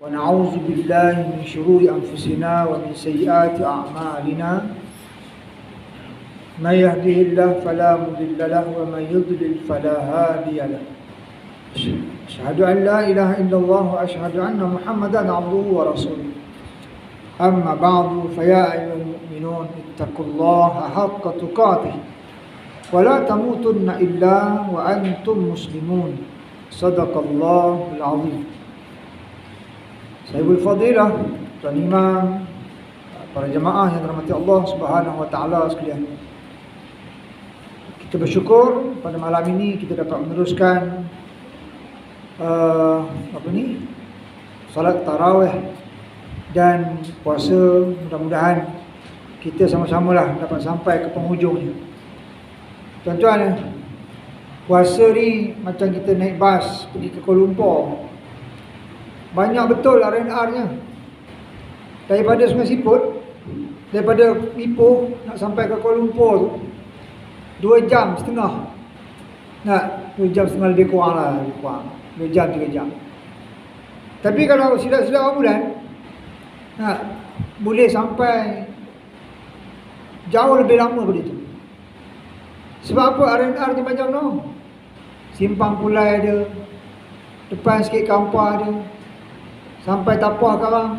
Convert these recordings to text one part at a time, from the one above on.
ونعوذ بالله من شرور أنفسنا ومن سيئات أعمالنا من يهده الله فلا مضل له ومن يضلل فلا هادي له أشهد أن لا إله إلا الله وأشهد أن محمدا عبده ورسوله أما بعد فيا أيها المؤمنون اتقوا الله حق تقاته ولا تموتن إلا وأنتم مسلمون صدق الله العظيم. Sahibul Fadilah, Tuan Imam, para jemaah yang dirahmati Allah Subhanahu wa taala sekalian. Kita bersyukur pada malam ini kita dapat meneruskan salat tarawih dan puasa. Mudah-mudahan kita sama-samalah dapat sampai ke penghujungnya. Tuan-tuan, puasa ni macam kita naik bas pergi ke Kuala Lumpur. Banyak betul R&R-nya. Daripada Sungai Siput, daripada Ipoh nak sampai ke Kuala Lumpur tu 2 jam setengah. 2 jam setengah lebih kurang lah, 2 jam 3 jam. Tapi kalau silap-silap bulan boleh sampai jauh lebih lama daripada itu. Sebab apa? R&R ni macam tu. Simpang Pulai ada, depan sikit Kampar ada, sampai Tapah Karang,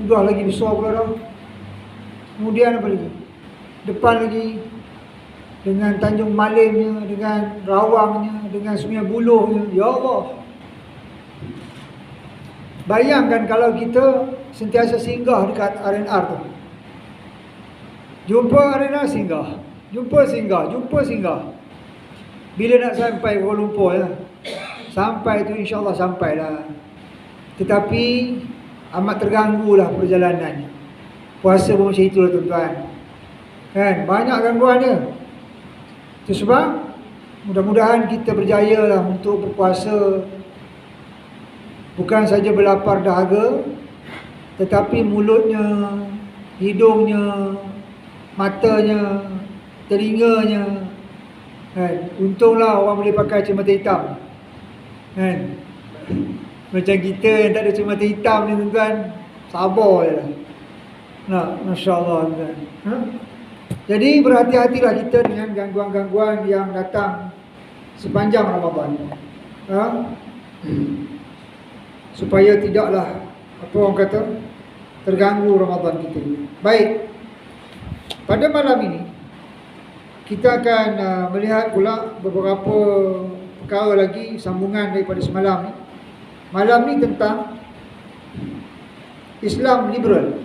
udah lagi besar pula dah. Kemudian apa lagi? Depan lagi dengan Tanjung Malimnya, dengan Rawangnya, dengan Sungai Bulohnya. Ya Allah. Bayangkan kalau kita sentiasa singgah dekat R&R tu. Jumpa R&R singgah, jumpa singgah. Bila nak sampai Kuala Lumpur sampai tu insya-Allah sampailah. Tetapi amat terganggulah perjalanannya. Puasa pun macam itulah tuan-tuan. Kan, banyak gangguan dia. Itu sebab mudah-mudahan kita berjayalah untuk berpuasa. Bukan saja berlapar dahaga, tetapi mulutnya, hidungnya, matanya, telinganya. Kan, untunglah orang boleh pakai cermata hitam. Kan? Macam kita yang tak ada cermata hitam ni tuan-tuan, sabar je lah. Masya-Allah tuan. Jadi berhati-hatilah kita dengan gangguan-gangguan yang datang sepanjang Ramadan. Supaya tidaklah terganggu Ramadan kita. Baik. Pada malam ini kita akan melihat pula beberapa perkara lagi sambungan daripada semalam ni. Malam ni tentang Islam liberal.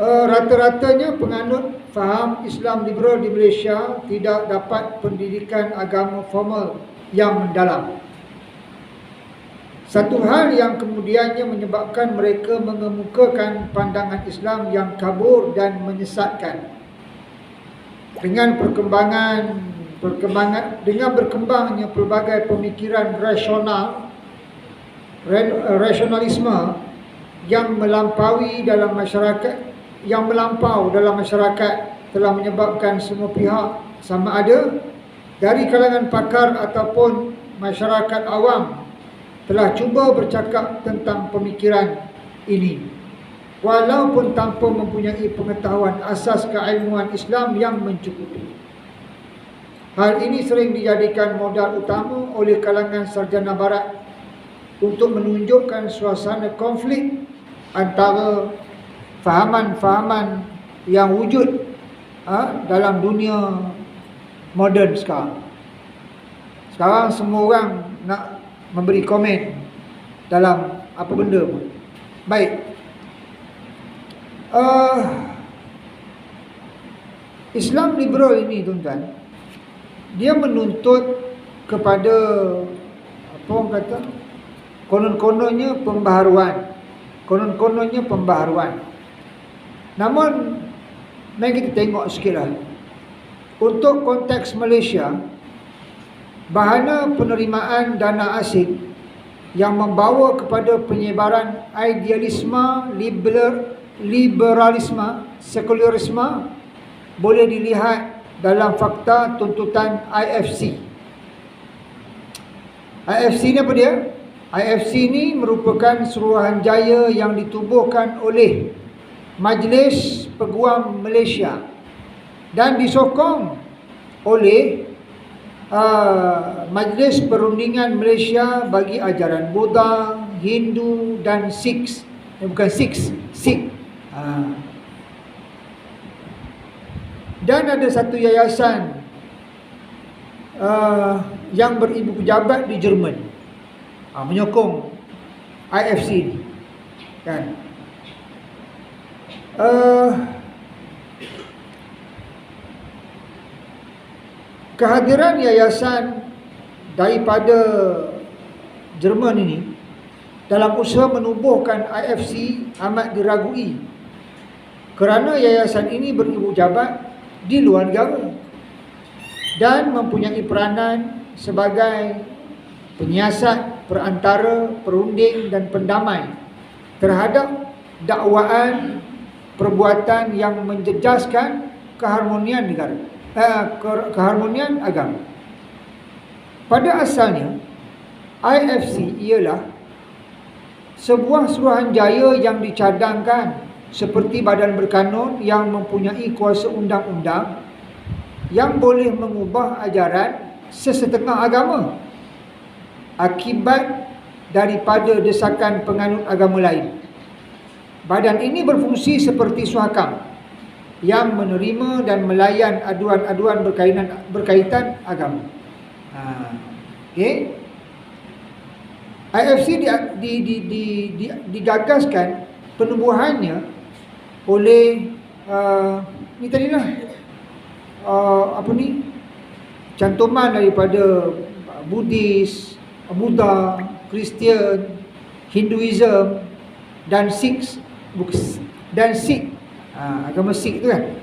Rata-ratanya penganut faham Islam liberal di Malaysia tidak dapat pendidikan agama formal yang mendalam. Satu hal yang kemudiannya menyebabkan mereka mengemukakan pandangan Islam yang kabur dan menyesatkan. Dengan berkembangnya pelbagai pemikiran rasionalisme yang melampau dalam masyarakat telah menyebabkan semua pihak, sama ada dari kalangan pakar ataupun masyarakat awam, telah cuba bercakap tentang pemikiran ini walaupun tanpa mempunyai pengetahuan asas keilmuan Islam yang mencukupi. Hal ini sering dijadikan modal utama oleh kalangan sarjana barat untuk menunjukkan suasana konflik antara fahaman-fahaman yang wujud dalam dunia moden sekarang. Sekarang semua orang nak memberi komen dalam apa benda pun. Baik. Islam liberal ini tuan-tuan, dia menuntut kepada konon-kononnya pembaharuan. Namun mari kita tengok sikitlah. Untuk konteks Malaysia, bahana penerimaan dana asing yang membawa kepada penyebaran idealisme, liberalisme, sekularisme boleh dilihat dalam fakta tuntutan IFC. IFC ni apa dia? IFC ni merupakan Suruhanjaya yang ditubuhkan oleh Majlis Peguam Malaysia dan disokong oleh Majlis Perundingan Malaysia bagi ajaran Buddha, Hindu dan Sikh. Bukan Sikh. Dan ada satu yayasan yang beribu pejabat di Jerman menyokong IFC ni, kan? Kehadiran yayasan daripada Jerman ini dalam usaha menubuhkan IFC amat diragui kerana yayasan ini beribu pejabat di luar negara dan mempunyai peranan sebagai penyiasat, perantara, perunding dan pendamai terhadap dakwaan perbuatan yang menjejaskan keharmonian negara, keharmonian agama. Pada asalnya, IFC ialah sebuah suruhanjaya yang dicadangkan seperti badan berkanun yang mempunyai kuasa undang-undang yang boleh mengubah ajaran sesetengah agama akibat daripada desakan penganut agama lain. Badan ini berfungsi seperti suhakam yang menerima dan melayan aduan-aduan berkaitan agama. Okey. IFC digagaskan penubuhannya oleh ni tadilah cantuman daripada Buddhis, Buddha, Kristian, Hinduism dan Sikh, agama Sikh tu kan,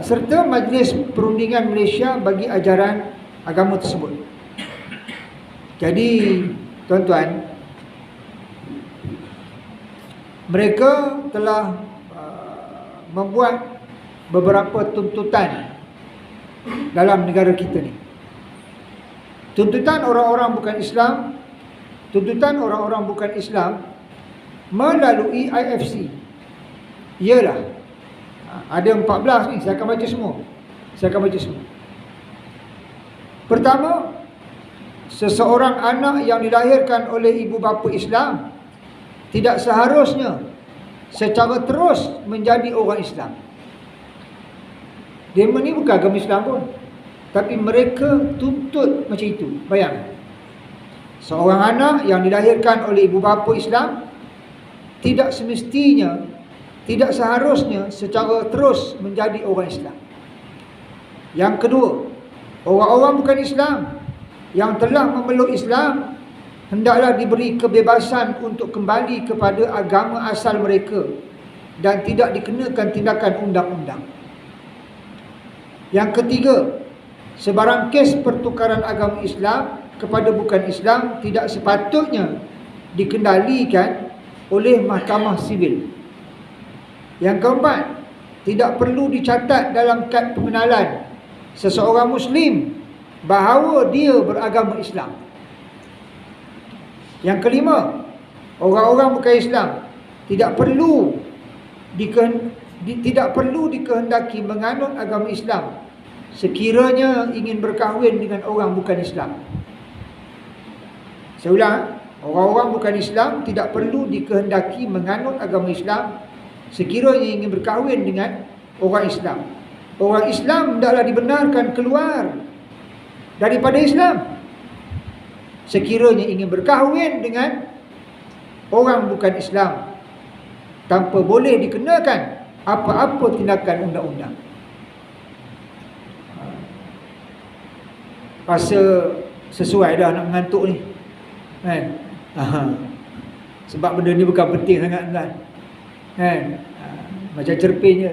serta Majlis Perundingan Malaysia bagi ajaran agama tersebut. Jadi tuan-tuan, mereka telah membuat beberapa tuntutan dalam negara kita ni. Tuntutan orang-orang bukan Islam melalui IFC ialah ada 14 ni, saya akan baca semua. Pertama, seseorang anak yang dilahirkan oleh ibu bapa Islam tidak seharusnya secara terus menjadi orang Islam. Dia ni bukan agama Islam pun, tapi mereka tuntut macam itu. Bayang, seorang anak yang dilahirkan oleh ibu bapa Islam tidak semestinya, tidak seharusnya secara terus menjadi orang Islam. Yang kedua, orang-orang bukan Islam yang telah memeluk Islam hendaklah diberi kebebasan untuk kembali kepada agama asal mereka dan tidak dikenakan tindakan undang-undang. Yang ketiga, sebarang kes pertukaran agama Islam kepada bukan Islam tidak sepatutnya dikendalikan oleh mahkamah sivil. Yang keempat, tidak perlu dicatat dalam kad pengenalan seseorang Muslim bahawa dia beragama Islam. Yang kelima, orang-orang bukan Islam tidak perlu dikehendaki menganut agama Islam sekiranya ingin berkahwin dengan orang bukan Islam. Saya ulang, orang-orang bukan Islam tidak perlu dikehendaki menganut agama Islam sekiranya ingin berkahwin dengan orang Islam. Orang Islam hendaklah dibenarkan keluar daripada Islam sekiranya ingin berkahwin dengan orang bukan Islam tanpa boleh dikenakan apa-apa tindakan undang-undang. Rasa sesuai dah nak mengantuk ni, kan? Sebab benda ni bukan penting sangat kan? Macam cerpen je.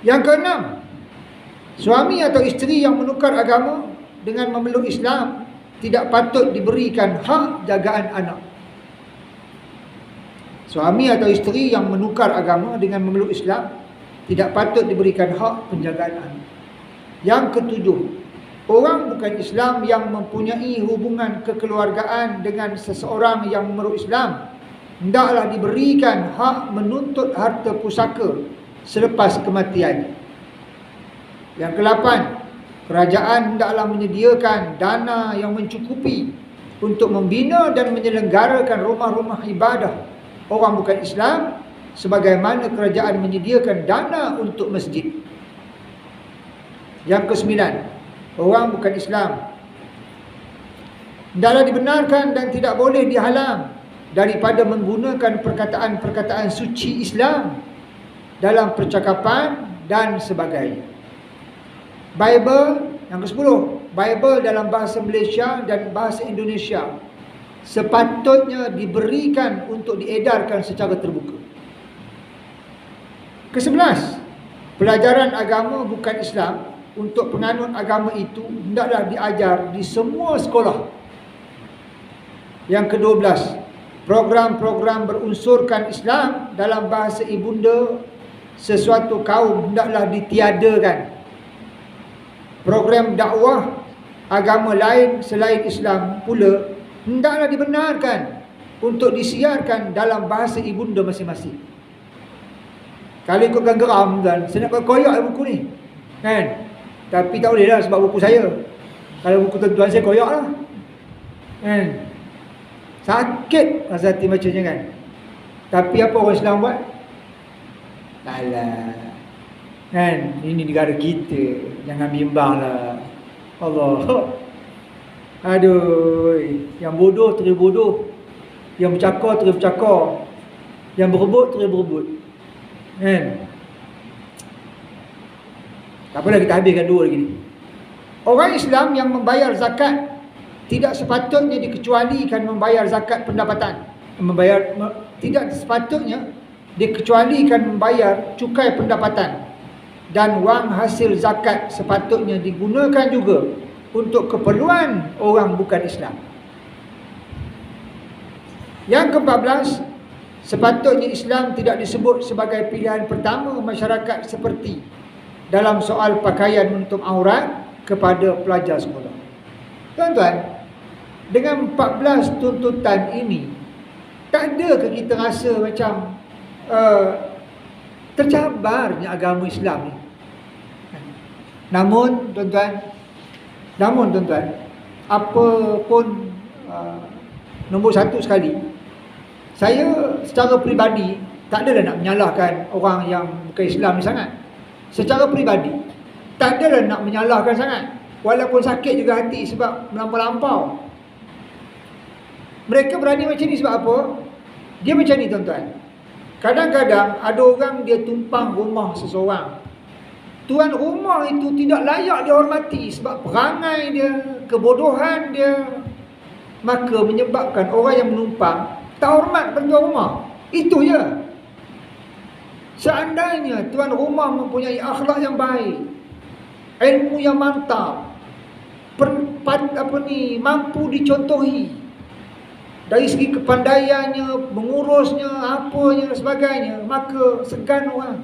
Yang keenam, suami atau isteri yang menukar agama dengan memeluk Islam tidak patut diberikan hak jagaan anak. Suami atau isteri yang menukar agama dengan memeluk Islam tidak patut diberikan hak penjagaan anak. Yang ketujuh, Orang bukan Islam yang mempunyai hubungan kekeluargaan dengan seseorang yang memeluk Islam hendaklah diberikan hak menuntut harta pusaka selepas kematian. Yang ke-8, kerajaan hendaklah menyediakan dana yang mencukupi untuk membina dan menyelenggarakan rumah-rumah ibadah orang bukan Islam sebagaimana kerajaan menyediakan dana untuk masjid. Yang ke-9, orang bukan Islam hendaklah dibenarkan dan tidak boleh dihalang daripada menggunakan perkataan-perkataan suci Islam dalam percakapan dan sebagainya. Bible, yang ke-10, Bible dalam bahasa Malaysia dan bahasa Indonesia sepatutnya diberikan untuk diedarkan secara terbuka. Ke-11, pelajaran agama bukan Islam untuk penganut agama itu hendaklah diajar di semua sekolah. Yang ke-12, program-program berunsurkan Islam dalam bahasa ibunda sesuatu kaum hendaklah ditiadakan. Program dakwah agama lain selain Islam pula hendaklah dibenarkan untuk disiarkan dalam bahasa ibunda masing-masing. Kalau ikutkan geram tuan, saya nak koyak buku ni, kan? Tapi tak boleh lah sebab buku saya. Kalau buku tuan saya koyak lah, kan? Sakit rasa hati bacanya, kan? Tapi apa orang Islam buat? Alah, kan? Ini negara kita, jangan bimbang lah. Allah. Aduh, yang bodoh terus bodoh, yang bercakap terus bercakap, yang berebut terus berebut, kan? Tak apalah, kita habiskan dua lagi ni. Orang Islam yang membayar zakat tidak sepatutnya dikecualikan membayar zakat pendapatan. Tidak sepatutnya dikecualikan membayar cukai pendapatan. Dan wang hasil zakat sepatutnya digunakan juga untuk keperluan orang bukan Islam. Yang ke-14, sepatutnya Islam tidak disebut sebagai pilihan pertama masyarakat seperti dalam soal pakaian menutup aurat kepada pelajar sekolah. Tuan-tuan, dengan 14 tuntutan ini, tak ada ke kita rasa macam tercabarnya agama Islam ni? Namun tuan-tuan, apa pun nombor satu sekali, saya secara peribadi tak adalah nak menyalahkan orang yang bukan Islam ni sangat. Secara peribadi tak adalah nak menyalahkan sangat, walaupun sakit juga hati sebab melampau-lampau. Mereka berani macam ni sebab apa? Dia macam ni tuan-tuan. Kadang-kadang ada orang dia tumpang rumah seseorang. Tuan rumah itu tidak layak dihormati sebab perangai dia, kebodohan dia, maka menyebabkan orang yang menumpang tak hormat pada tuan rumah. Itu je. Seandainya tuan rumah mempunyai akhlak yang baik, ilmu yang mantap, mampu dicontohi dari segi kepandaiannya, mengurusnya, apanya sebagainya, maka segan orang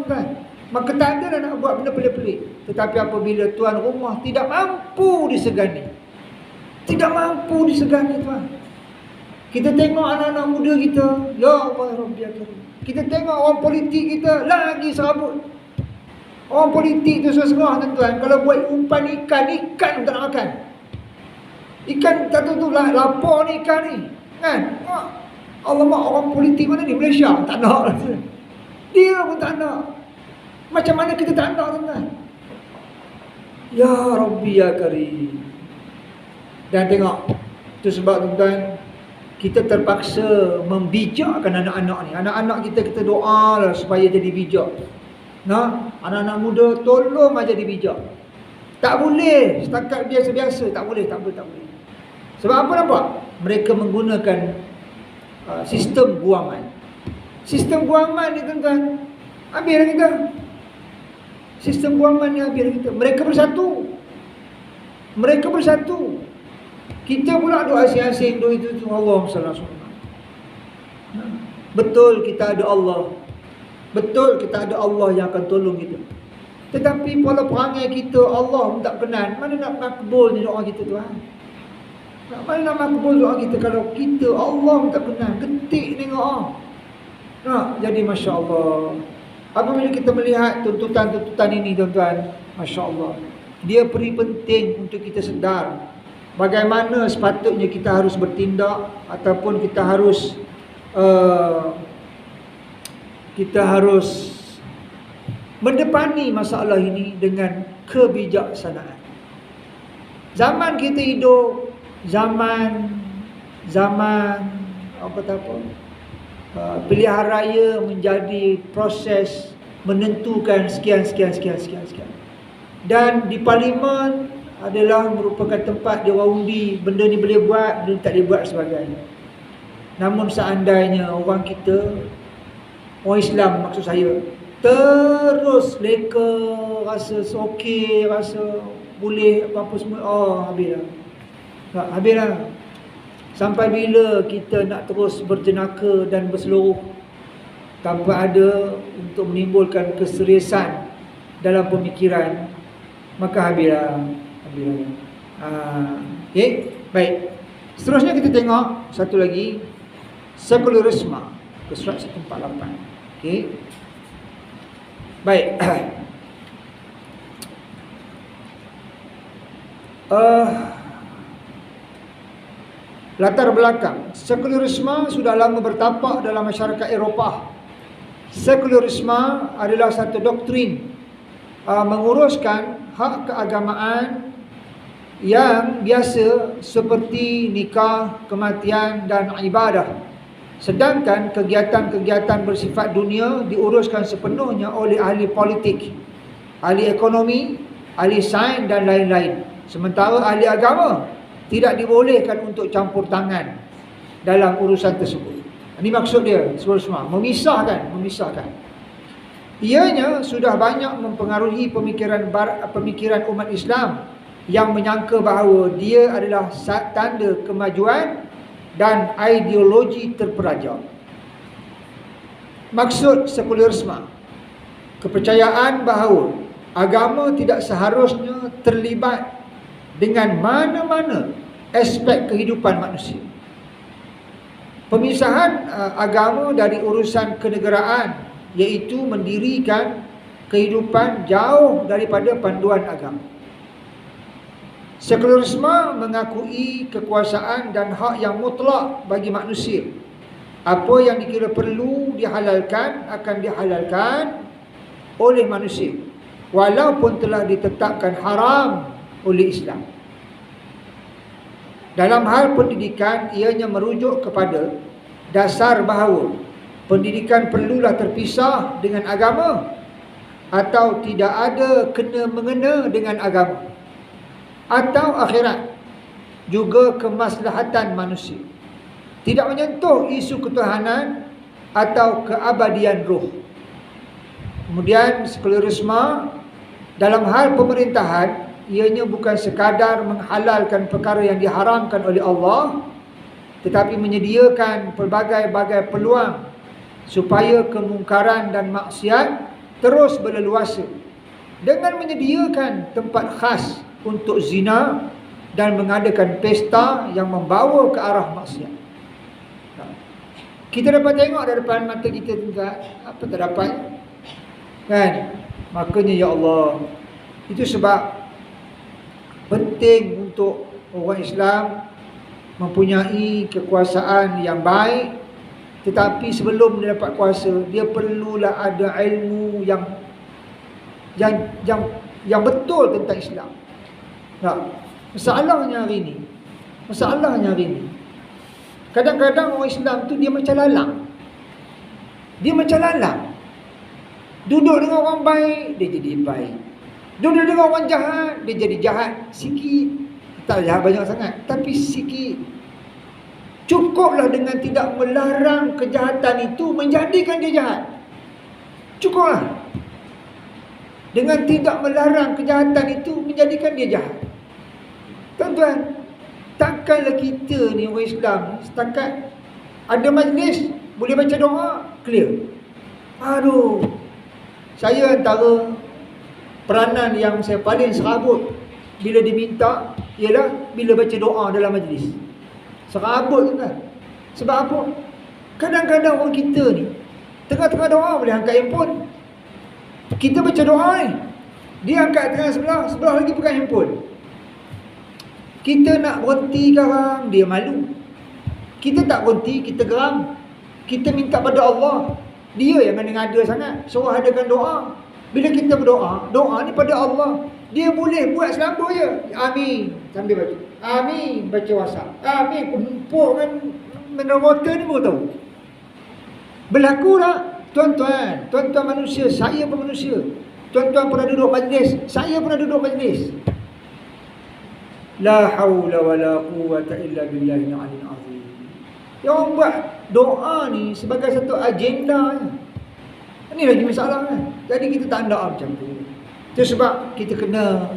kan. Maka tak ada nak buat benda pelik-pelik. Tetapi apabila tuan rumah tidak mampu disegani, tuan, kita tengok anak-anak muda kita, ya Allah Rabbi Karim. Kita tengok orang politik kita lagi serabut. Orang politik tu serah-serah tuan-tuan. Kalau buat umpan ikan tak nak makan. Ikan tak tahu lah, lapar ni ikan ni, kan? Alamak, orang politik mana ni? Malaysia tak nak. Dia pun tak nak. Macam mana kita tak nak, tuan-tuan? Ya Rabbi ya Karim. Dan tengok, itu sebab tuan-tuan, kita terpaksa membijakkan anak-anak ni. Anak-anak kita doa lah supaya jadi bijak. Nah, anak-anak muda tolong aja dijak. Tak boleh setakat biasa-biasa, tak boleh. Sebab apa nampak? Mereka menggunakan sistem guaman. Sistem guaman ni tuan-tuan, habis kita. Sistem guaman ni habis kita. Mereka bersatu. Kita pula duk asing-asing duk itu Allah SWT. Betul kita ada Allah. Betul kita ada Allah yang akan tolong kita. Tetapi pola perangai kita Allah tak berkenan. Mana nak makbul ni doa kita Tuhan? Mana nak makbul doa kita kalau kita Allah tak berkenan? Ketik tengok. Jadi Masya Allah, apabila kita melihat tuntutan-tuntutan ini tuan-tuan, Masya Allah, dia beri penting untuk kita sedar bagaimana sepatutnya kita harus bertindak, ataupun kita harus mendepani masalah ini dengan kebijaksanaan. Zaman kita hidup zaman pilihan raya menjadi proses menentukan sekian. Dan di parlimen adalah merupakan tempat dia orang undi, benda ni boleh buat, benda ni tak boleh buat sebagainya. Namun seandainya orang Islam maksud saya, terus leka, rasa okey, rasa boleh apa semua, habislah. Sampai bila kita nak terus berjenaka dan berseluruh tanpa ada untuk menimbulkan keseriusan dalam pemikiran, maka habislah. Okay, baik. Seterusnya kita tengok satu lagi, sekularisme, ke surat 148. Okay, baik. Latar belakang sekularisme sudah lama bertapak dalam masyarakat Eropah. Sekularisme adalah satu doktrin menguruskan hak keagamaan yang biasa seperti nikah, kematian dan ibadah. Sedangkan kegiatan-kegiatan bersifat dunia diuruskan sepenuhnya oleh ahli politik, ahli ekonomi, ahli sains dan lain-lain. Sementara ahli agama tidak dibolehkan untuk campur tangan dalam urusan tersebut. Ini maksud dia, sekularisme, memisahkan. Ianya sudah banyak mempengaruhi pemikiran umat Islam yang menyangka bahawa dia adalah tanda kemajuan dan ideologi terpelajar. Maksud sekularisme, kepercayaan bahawa agama tidak seharusnya terlibat dengan mana-mana aspek kehidupan manusia. Pemisahan agama dari urusan kenegaraan, iaitu mendirikan kehidupan jauh daripada panduan agama. Sekularisme mengakui kekuasaan dan hak yang mutlak bagi manusia. Apa yang dikira perlu dihalalkan akan dihalalkan oleh manusia, walaupun telah ditetapkan haram oleh Islam. Dalam hal pendidikan, ianya merujuk kepada dasar bahawa pendidikan perlulah terpisah dengan agama atau tidak ada kena-mengena dengan agama atau akhirat, juga kemaslahatan manusia. Tidak menyentuh isu ketuhanan atau keabadian roh. Kemudian sekularisme dalam hal pemerintahan, ianya bukan sekadar menghalalkan perkara yang diharamkan oleh Allah, tetapi menyediakan pelbagai-bagai peluang supaya kemungkaran dan maksiat terus berleluasa, dengan menyediakan tempat khas untuk zina dan mengadakan pesta yang membawa ke arah maksiat. Kita dapat tengok dari depan mata kita juga, apa tak dapat kan? Makanya ya Allah, itu sebab penting untuk orang Islam mempunyai kekuasaan yang baik. Tetapi sebelum dia dapat kuasa, dia perlulah ada ilmu yang betul tentang Islam. Masalahnya hari ini, kadang-kadang orang Islam tu dia macam lalang. Duduk dengan orang baik, dia jadi baik. Duduk dengan orang jahat, dia jadi jahat sikit. Tak jahat banyak sangat, tapi sikit. Cukuplah dengan tidak melarang kejahatan itu menjadikan dia jahat. Cukuplah dengan tidak melarang kejahatan itu menjadikan dia jahat. Tuan-tuan, takkanlah kita ni orang Islam setakat ada majlis boleh baca doa, clear. Aduh, saya antara peranan yang saya paling serabut bila diminta ialah bila baca doa dalam majlis. Serabut kan. Sebab apa? Kadang-kadang orang kita ni tengah-tengah doa boleh angkat handphone. Kita baca doa ni, dia angkat tengah sebelah lagi pegang handphone. Kita nak berhenti sekarang, dia malu. Kita tak berhenti, kita geram. Kita minta pada Allah, dia yang ngada sangat, suruh adakan doa. Bila kita berdoa, doa ni pada Allah, dia boleh buat selamba je. Amin, sambil baca. Amin, baca WhatsApp. Amin, kumpul dengan mineral water ni baru tahu. Berlaku tak? Tuan-tuan manusia, saya pun manusia. Tuan-tuan pernah duduk majlis, saya pernah duduk majlis. La haula wala quwwata illa billahil aliyyil azim. Yang orang buat doa ni sebagai satu agenda. Ini lagi masalah kan. Jadi kita tak nak macam tu. Itu sebab kita kena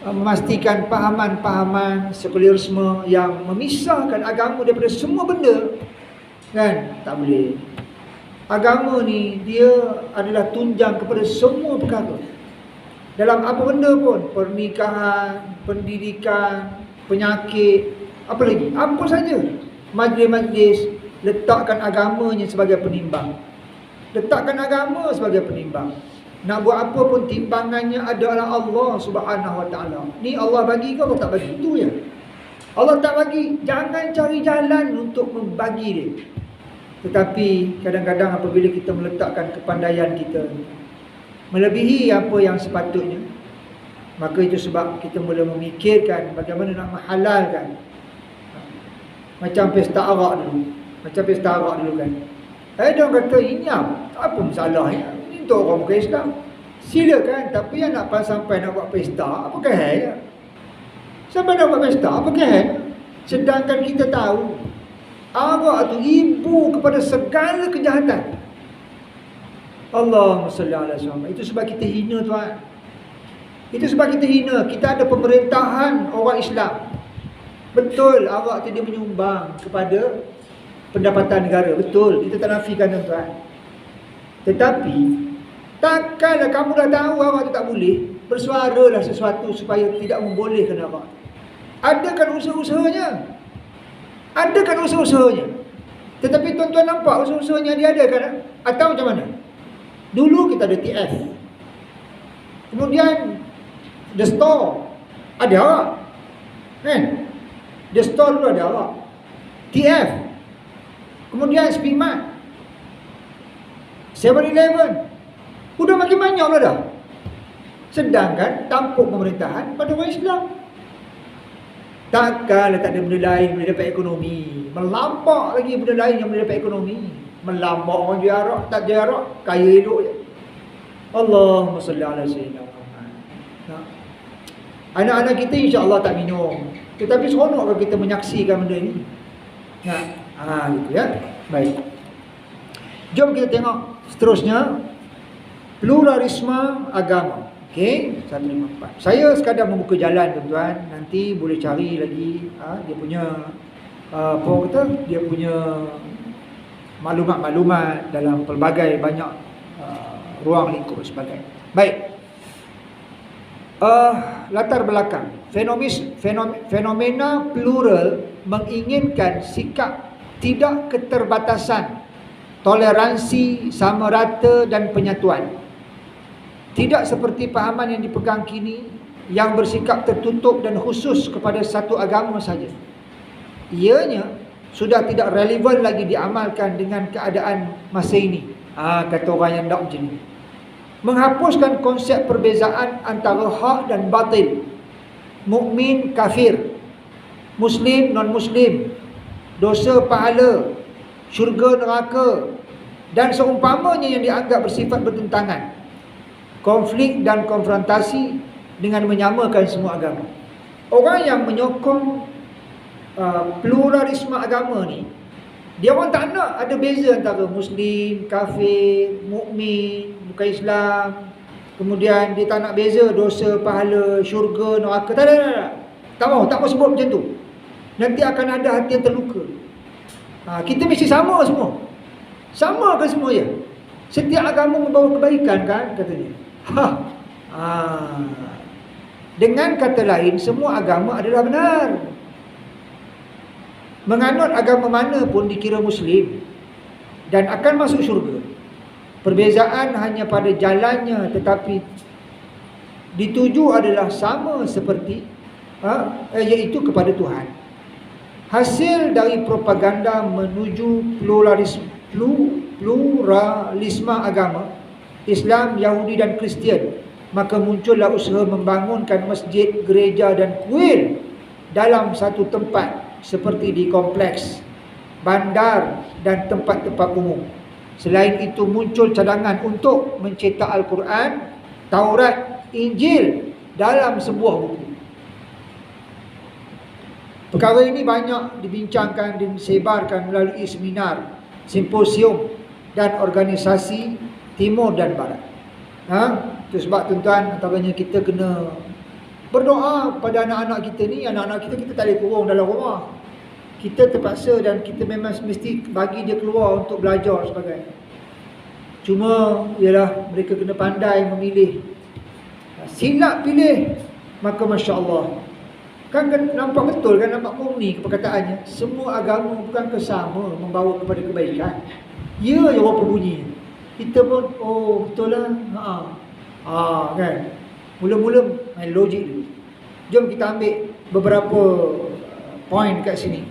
memastikan pahaman-pahaman sekulerisme yang memisahkan agama daripada semua benda. Kan? Tak boleh. Agama ni dia adalah tunjang kepada semua perkara. Dalam apa benda pun, pernikahan, pendidikan, penyakit, apa lagi? Apa saja. Majlis-majlis letakkan agamanya sebagai penimbang. Letakkan agama sebagai penimbang. Nak buat apa pun timbangannya adalah Allah Subhanahu Wa Taala. Ni Allah bagi ke Allah tak bagi? Itu je. Allah tak bagi, jangan cari jalan untuk membagi dia. Tetapi kadang-kadang apabila kita meletakkan kepandaian kita melebihi apa yang sepatutnya, maka itu sebab kita mula memikirkan bagaimana nak menghalalkan. Macam pesta arak dulu kan. Dia kata ini apa masalahnya? Ini untuk orang bukan Islam. Silakan, tapi yang nak sampai nak buat pesta, apa kehal? Sampai nak buat pesta, apa kehal? Sedangkan kita tahu arak tu ibu kepada segala kejahatan. Allahumma salli ala Muhammad. Itu sebab kita hina tuan. Itu sebab kita hina. Kita ada pemerintahan orang Islam. Betul arak tu dia menyumbang kepada pendapatan negara. Betul, kita tak nafikan tuan. Tetapi takkanlah kamu dah tahu arak tu tak boleh, bersuaralah sesuatu supaya tidak membolehkan arak. Adakan usaha-usahanya. Tetapi tuan-tuan nampak usaha-usahanya dia adakan atau macam mana? Dulu kita ada TF. Kemudian The Store ada arak. Kan? The Store dulu ada arak. TF. Kemudian Speedmart, 7-Eleven. Udah makin banyak lah dah. Sedangkan tampuk pemerintahan pada orang Islam. Takkanlah tak ada benda lain boleh dapat ekonomi. Melampak lagi benda lain yang boleh dapat ekonomi. Melampak orang jual arak, tak jual arak, kaya elok je. Allahumma salli ala sayyidina Muhammad. Anak-anak kita insya-Allah tak minum. Tetapi seronok kalau kita menyaksikan benda ni. Gitu ya. Baik. Jom kita tengok seterusnya. Pluralisme agama. Okey, 154. Saya sekadar membuka jalan tuan-tuan. Nanti boleh cari lagi dia punya dia punya maklumat-maklumat dalam pelbagai banyak ruang lingkup sebagainya. Baik. Latar belakang fenomena plural menginginkan sikap tidak keterbatasan, toleransi, sama rata dan penyatuan. Tidak seperti pahaman yang dipegang kini yang bersikap tertutup dan khusus kepada satu agama saja. Ianya sudah tidak relevan lagi diamalkan dengan keadaan masa ini. Kata orang yang tak macam ni. Menghapuskan konsep perbezaan antara hak dan batil, mukmin kafir, muslim non-muslim, dosa pahala, syurga neraka dan seumpamanya yang dianggap bersifat bertentangan. Konflik dan konfrontasi dengan menyamakan semua agama. Orang yang menyokong pluralisme agama ni, dia orang tak nak ada beza antara muslim, kafir, mukmin, bukan Islam. Kemudian dia tak nak beza dosa, pahala, syurga, neraka. Tak mau sebut macam tu. Nanti akan ada hati yang terluka. Kita mesti sama semua. Sama ke semua ya? Setiap agama membawa kebaikan kan katanya. Dengan kata lain, semua agama adalah benar. Menganut agama mana pun dikira Muslim dan akan masuk syurga. Perbezaan hanya pada jalannya, tetapi dituju adalah sama seperti iaitu kepada Tuhan. Hasil dari propaganda menuju pluralisme agama Islam, Yahudi dan Kristian, maka muncullah usaha membangunkan masjid, gereja dan kuil dalam satu tempat seperti di kompleks, bandar dan tempat-tempat umum. Selain itu muncul cadangan untuk mencetak Al-Quran, Taurat, Injil dalam sebuah buku. Perkara ini banyak dibincangkan dan disebarkan melalui seminar, simposium dan organisasi timur dan barat. Itu sebab tuan-tuan, antaranya kita kena berdoa pada anak-anak kita ni. Anak-anak kita tak boleh kurung dalam rumah. Kita terpaksa dan kita memang mesti bagi dia keluar untuk belajar dan sebagainya. Cuma ialah mereka kena pandai memilih. Silap pilih, maka Masya Allah. Kan nampak betul kan, nampak murni perkataannya. Semua agama bukan sama membawa kepada kebaikan. Ya, ya apa bunyi. Kita pun, oh betul lah. Kan. Mula-mula main logik dulu. Jom kita ambil beberapa poin kat sini.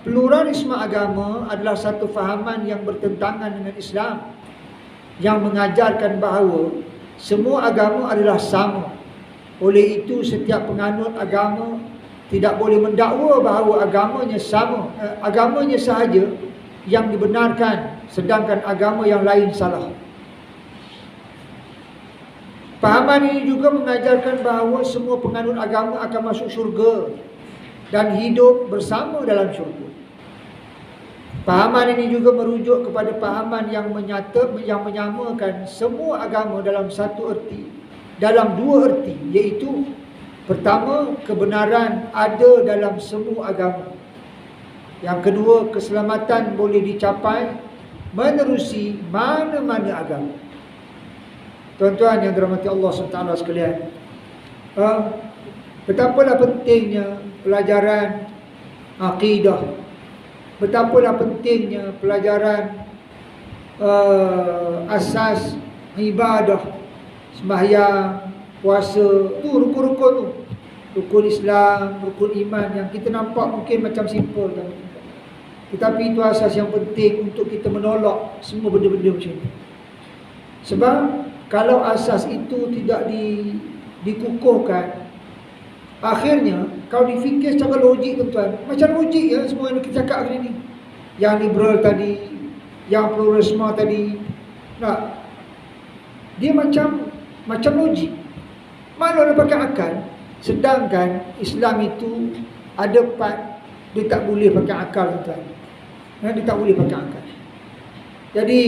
Pluralisme agama adalah satu fahaman yang bertentangan dengan Islam, yang mengajarkan bahawa semua agama adalah sama. Oleh itu setiap penganut agama tidak boleh mendakwa bahawa agamanya sama, agamanya sahaja yang dibenarkan, sedangkan agama yang lain salah. Pahaman ini juga mengajarkan bahawa semua penganut agama akan masuk syurga dan hidup bersama dalam syurga. Pahaman ini juga merujuk kepada pahaman yang menyamakan semua agama dalam dua erti, iaitu pertama, kebenaran ada dalam semua agama. Yang kedua, keselamatan boleh dicapai menerusi mana-mana agama. Tuan-tuan yang dirahmati Allah SWT sekalian, betapalah pentingnya pelajaran akidah, betapalah pentingnya pelajaran asas ibadah, sembahyang, puasa, tu rukun-rukun tu. Rukun Islam, rukun iman yang kita nampak mungkin macam simple kan. Tetapi itu asas yang penting untuk kita menolak semua benda-benda macam ni. Sebab kalau asas itu tidak dikukuhkan, akhirnya kalau difikir secara logik tuan-tuan, macam logik ya semua yang kita cakap hari ni. Yang liberal tadi, yang pluralisme tadi, dia macam logik. Mana nak pakai akal? Sedangkan Islam itu ada part dia tak boleh pakai akal tuan-tuan. Dia tak boleh pakai akal. Jadi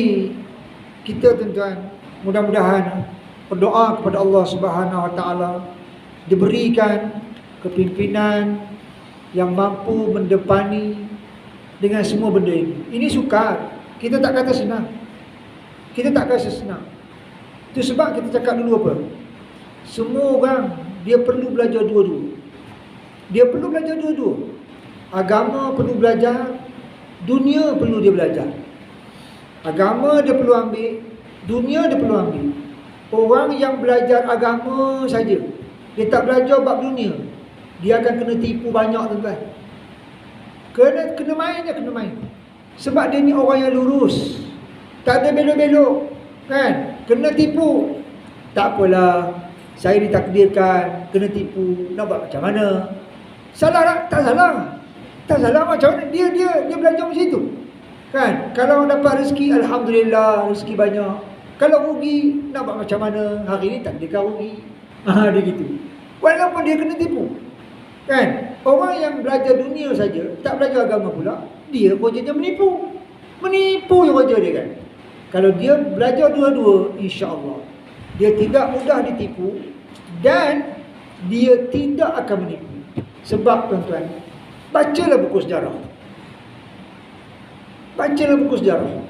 kita tuan-tuan mudah-mudahan berdoa kepada Allah Subhanahu Wa Taala diberikan kepimpinan yang mampu mendepani dengan semua benda ini. Ini sukar. Kita tak kata senang. Kita tak kata senang. Itu sebab kita cakap dulu apa? Semua orang dia perlu belajar dua-dua. Dia perlu belajar dua-dua. Agama perlu belajar, dunia perlu dia belajar. Agama dia perlu ambil, dunia dia perlu ambil. Orang yang belajar agama saja, dia tak belajar bab dunia, dia akan kena tipu banyak tuan-tuan. Kena main dia, kena main. Sebab dia ni orang yang lurus, tak ada belok-belok, kan? Kena tipu. Tak apalah, saya ditakdirkan kena tipu, nak buat macam mana? Salah tak? Tak salah. Tak salah, macam mana? Dia belajar macam itu. Kan? Kalau dapat rezeki, alhamdulillah, rezeki banyak. Kalau rugi, nak buat macam mana? Hari ni tak dia rugi. Dia gitu. Walaupun dia kena tipu. Kan? Orang yang belajar dunia saja, tak belajar agama pula, dia kerjanya menipu. Menipu yang kerja dia kan. Kalau dia belajar dua-dua, insya-Allah dia tidak mudah ditipu dan dia tidak akan menipu. Sebab tuan-tuan, bacalah buku sejarah. Bacalah buku sejarah.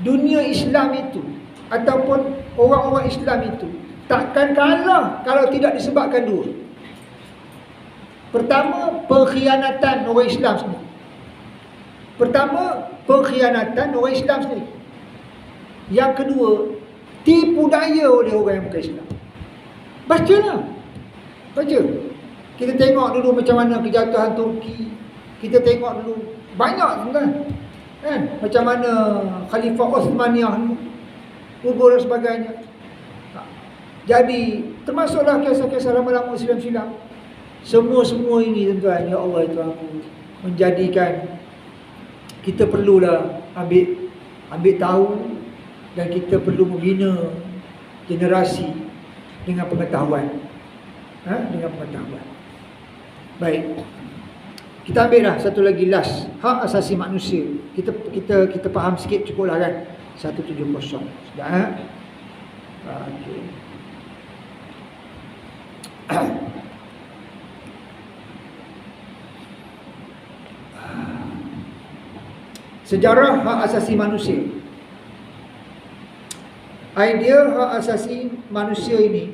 Dunia Islam itu ataupun orang-orang Islam itu takkan kalah kalau tidak disebabkan dua. Pertama, pengkhianatan orang Islam sendiri. Yang kedua, tipu daya oleh orang yang bukan Islam. Bacalah. Baca. Kita tengok dulu macam mana kejatuhan Turki. Kita tengok dulu banyak sebenarnya. Kan? Macam mana Khalifah Osmaniyah ni gugur dan sebagainya. Jadi termasuklah kisah-kisah lama-lama silam-silam. Semua ini tuan-tuan, ya Allah itu menjadikan kita perlulah ambil tahu, dan kita perlu membina generasi dengan pengetahuan. Dengan pengetahuan. Baik. Kita ambillah satu lagi last, hak asasi manusia. Kita faham sikit cukuplah kan. 170. Sudah. Okey. Sejarah hak asasi manusia. Idea hak asasi manusia ini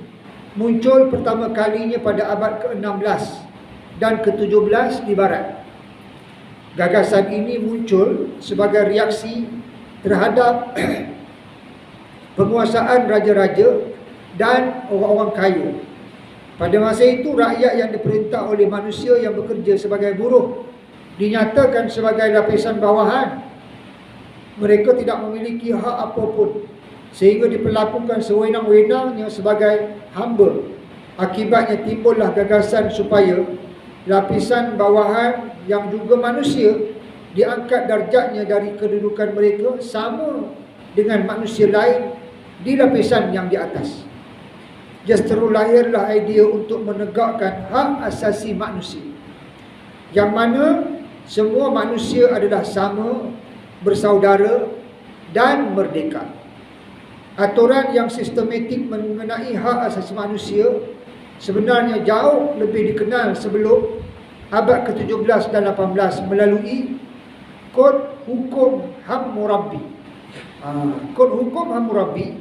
muncul pertama kalinya pada abad ke-16 dan ke-17 di barat. Gagasan ini muncul sebagai reaksi terhadap penguasaan raja-raja dan orang-orang kaya. Pada masa itu, rakyat yang diperintah oleh manusia yang bekerja sebagai buruh dinyatakan sebagai lapisan bawahan. Mereka tidak memiliki hak apapun, sehingga diperlakukan sewenang-wenangnya sebagai hamba. Akibatnya timbullah gagasan supaya lapisan bawahan yang juga manusia diangkat darjatnya dari kedudukan mereka sama dengan manusia lain di lapisan yang di atas. Justru lahirlah idea untuk menegakkan hak asasi manusia, yang mana semua manusia adalah sama, bersaudara dan merdeka. Aturan yang sistematik mengenai hak asasi manusia sebenarnya jauh lebih dikenal sebelum abad ke-17 dan 18 melalui Kod Hukum Hammurabi. Kod Hukum Hammurabi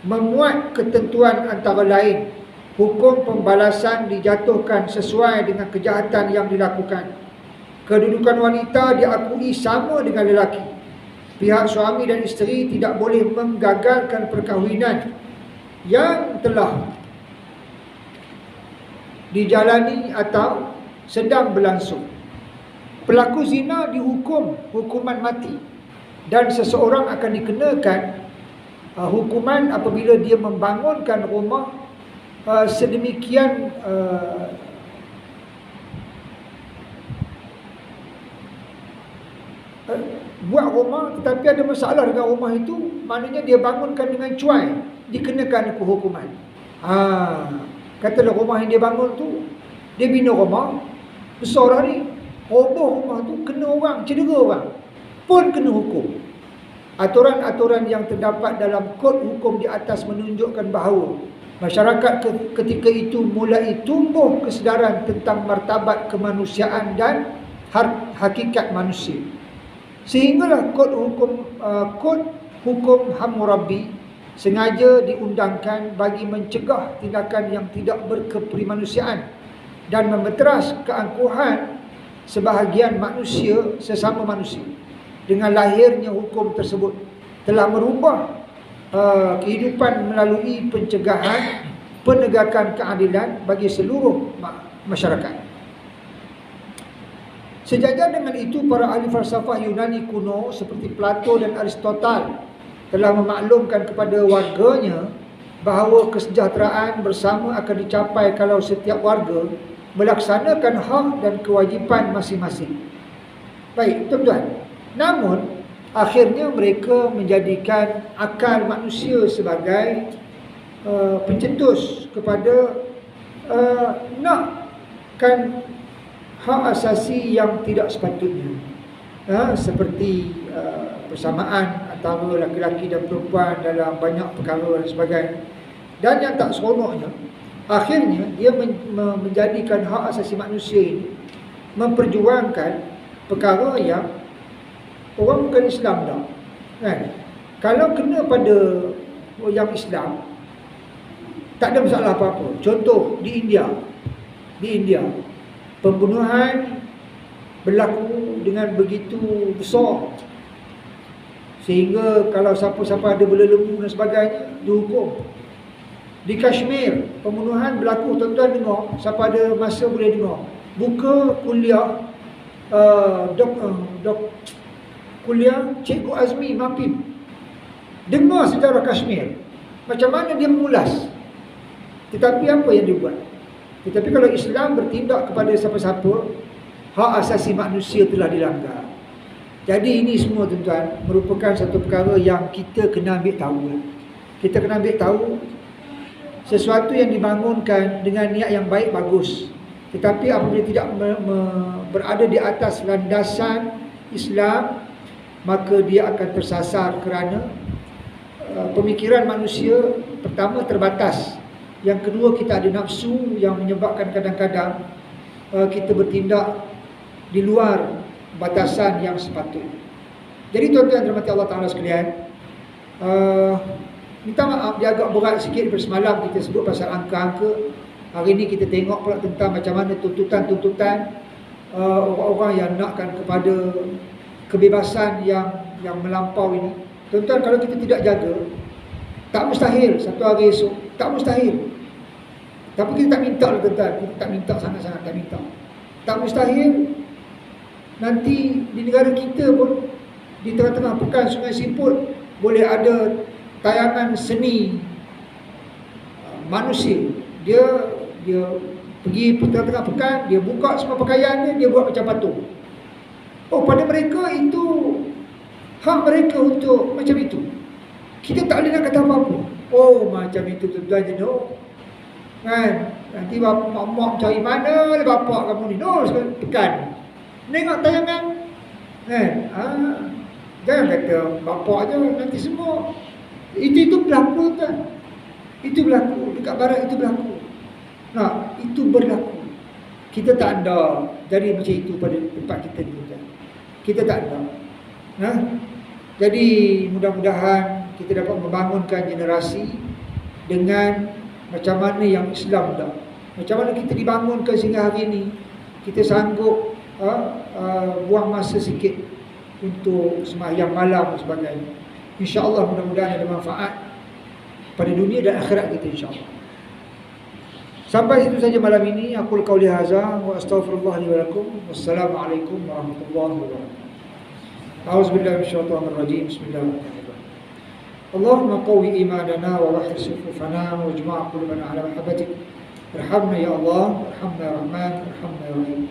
memuat ketentuan antara lain hukum pembalasan dijatuhkan sesuai dengan kejahatan yang dilakukan. Kedudukan wanita diakui sama dengan lelaki. Pihak suami dan isteri tidak boleh menggagalkan perkahwinan yang telah dijalani atau sedang berlangsung. Pelaku zina dihukum hukuman mati, dan seseorang akan dikenakan hukuman apabila dia membangunkan rumah sedemikian buat rumah tetapi ada masalah dengan rumah itu, maknanya dia bangunkan dengan cuai, dikenakan hukuman. Katalah rumah yang dia bangun tu, dia bina rumah besar hari, roboh rumah tu, kena orang, cedera orang, pun kena hukum. Aturan-aturan yang terdapat dalam kod hukum di atas menunjukkan bahawa masyarakat ketika itu mulai tumbuh kesedaran tentang martabat kemanusiaan dan hakikat manusia. Sehinggalah kod hukum Hammurabi sengaja diundangkan bagi mencegah tindakan yang tidak berkeprimanusiaan dan memeteras keangkuhan sebahagian manusia sesama manusia. Dengan lahirnya hukum tersebut telah merubah kehidupan melalui pencegahan, penegakan keadilan bagi seluruh masyarakat. Sejajar dengan itu, para ahli falsafah Yunani kuno seperti Plato dan Aristotle telah memaklumkan kepada warganya bahawa kesejahteraan bersama akan dicapai kalau setiap warga melaksanakan hak dan kewajipan masing-masing. Baik, tuan-tuan. Namun, akhirnya mereka menjadikan akal manusia sebagai pencetus kepada nakkan hak asasi yang tidak sepatutnya, seperti persamaan antara laki-laki dan perempuan dalam banyak perkara dan sebagainya. Dan yang tak seronoknya, akhirnya dia menjadikan hak asasi manusia ini memperjuangkan perkara yang orang bukan Islam dah, kan? Kalau kena pada yang Islam tak ada masalah apa-apa. Contoh di India pembunuhan berlaku dengan begitu besar sehingga kalau siapa-siapa ada berlelembu dan sebagainya dihukum. Di Kashmir pembunuhan berlaku, tuan-tuan dengar, siapa ada masa boleh dengar, buka kuliah kuliah Cikgu Azmi Mapim, dengar sejarah Kashmir, macam mana dia mengulas. Tetapi apa yang dia buat? Tetapi kalau Islam bertindak kepada siapa-siapa, hak asasi manusia telah dilanggar. Jadi ini semua tuan-tuan merupakan satu perkara yang kita kena ambil tahu. Kita kena ambil tahu sesuatu yang dibangunkan dengan niat yang baik bagus. Tetapi apabila tidak berada di atas landasan Islam, maka dia akan tersasar kerana pemikiran manusia pertama terbatas. Yang kedua, kita ada nafsu yang menyebabkan kadang-kadang kita bertindak di luar batasan yang sepatutnya. Jadi tuan-tuan dirahmati Allah Ta'ala sekalian, minta maaf dia agak berat sikit daripada semalam kita sebut pasal angka-angka. Hari ini kita tengok pula tentang macam mana tuntutan-tuntutan orang-orang yang nakkan kepada kebebasan yang melampau ini. Tuan-tuan, kalau kita tidak jaga, tak mustahil satu hari esok, tak mustahil. Tapi kita tak minta lah tuan-tuan, kita tak minta sangat-sangat, tak minta. Tak mustahil nanti di negara kita pun di tengah-tengah pekan Sungai Siput boleh ada tayangan seni manusia. Dia pergi tengah-tengah pekan, dia buka semua pakaian dia buat macam patung. Oh, pada mereka itu hak mereka untuk macam itu. Kita tak boleh nak kata apa-apa. Oh, macam itu tuan-tuan je, no. Kan? Nanti mak cari mana lah bapak kamu ni. No, pekan. Tengok tayangan. Kan? Jangan kata bapak je, nanti semua. Itu berlaku tuan. Itu berlaku. Dekat barat itu berlaku. Nah, itu berlaku. Kita tak ada jadi macam itu pada tempat kita ni tuan. Kita tak ada. Nah, jadi mudah-mudahan kita dapat membangunkan generasi dengan macam mana yang Islam dah. Macam mana kita dibangunkan sehingga hari ini kita sanggup buang masa sikit untuk sembahyang malam dan sebagainya. InsyaAllah mudah-mudahan ada manfaat pada dunia dan akhirat kita insyaAllah. Sampai situ saja malam ini. Aku qauli hadza wa astaghfirullah li wa lakum. Wassalamualaikum warahmatullahi wabarakatuh. A'udzubillahi minasyaitonir rajim. Bismillahirrahmanirrahim. Allahumma qawwi imanana wa wahhid sufufana wajma' qulubana ala mahabbatik. Irhamna ya Allah, irhamna ya Rahman, irhamna ya Rahim.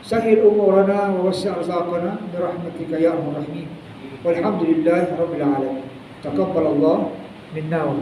Sahil umurana wa wasi' arzaqana bi rahmatika ya arhamar rahimin. Walhamdulillahi rabbil alamin. Taqabbalallah minna wa